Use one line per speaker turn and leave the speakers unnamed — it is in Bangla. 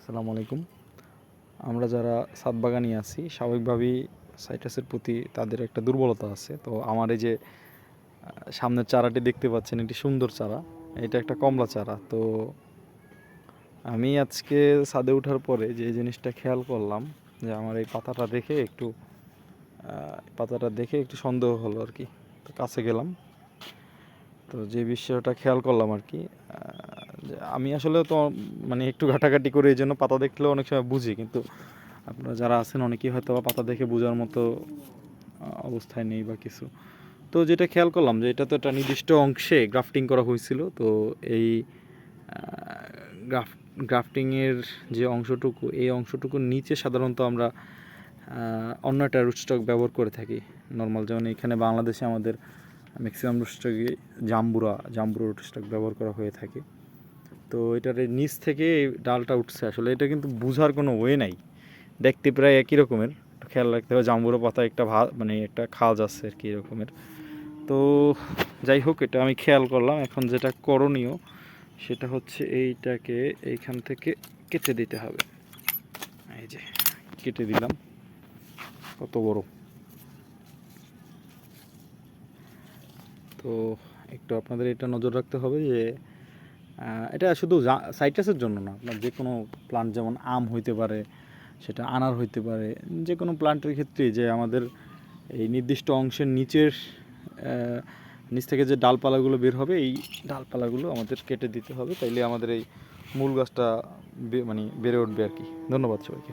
আসসালামু আলাইকুম। আমরা যারা ছাদ বাগানি আছি স্বাভাবিকভাবেই সাইট্রাসের প্রতি তাদের একটা দুর্বলতা আছে। তো আমার এই যে সামনের চারাটি দেখতে পাচ্ছেন, এটি সুন্দর চারা। এটা একটা কমলা চারা। তো আমি আজকে ছাদে ওঠার পরে যে জিনিসটা খেয়াল করলাম যে আমার এই পাতাটা দেখে একটু সন্দেহ হলো আর কি। তো কাছে গেলাম, তো যে বিষয়টা খেয়াল করলাম আর কি, যে আমি আসলে তো মানে একটু ঘাটাঘাটি করে এই জন্য পাতা দেখলেও অনেক সময় বুঝি, কিন্তু আপনারা যারা আছেন অনেকেই হয়তো বা পাতা দেখে বোঝার মতো অবস্থায় নেই বা কিছু। তো যেটা খেয়াল করলাম যে এটা তো একটা নির্দিষ্ট অংশে গ্রাফটিং করা হয়েছিল। তো এই গ্রাফটিংয়ের যে অংশটুকু, এই অংশটুকুর নিচে সাধারণত আমরা অন্য একটা রুটস্টক ব্যবহার করে থাকি নর্মাল। যেমন এখানে বাংলাদেশে আমাদের ম্যাক্সিমাম রুটস্টকে জাম্বুরা রুটস্টক ব্যবহার করা হয়ে থাকে। তো এটার নিচ থেকে এই ডালটা উঠছে, আসলে এটা কিন্তু বোঝার কোনো ওয়ে নাই। দেখতে প্রায় একই রকমের, একটু খেয়াল রাখতে হবে। জাম্বুরা পাতা একটা মানে একটা খাজ আছে আর কি এরকমের। তো যাই হোক, এটা আমি খেয়াল করলাম। এখন যেটা করণীয় সেটা হচ্ছে এইটাকে এইখান থেকে কেটে দিতে হবে। এই যে কেটে দিলাম, কত বড়। তো একটু আপনাদের এটা নজর রাখতে হবে যে এটা শুধু সাইট্রাসের জন্য না, আপনার যে কোনো প্লান্ট, যেমন আম হইতে পারে, সেটা আনার হইতে পারে, যে কোনো প্লান্টের ক্ষেত্রেই যে আমাদের এই নির্দিষ্ট অংশের নিচ থেকে যে ডালপালাগুলো বের হবে, এই ডালপালাগুলো আমাদের কেটে দিতে হবে। তাইলে আমাদের এই মূল গাছটা মানে বেড়ে উঠবে আর কি। ধন্যবাদ সবাইকে।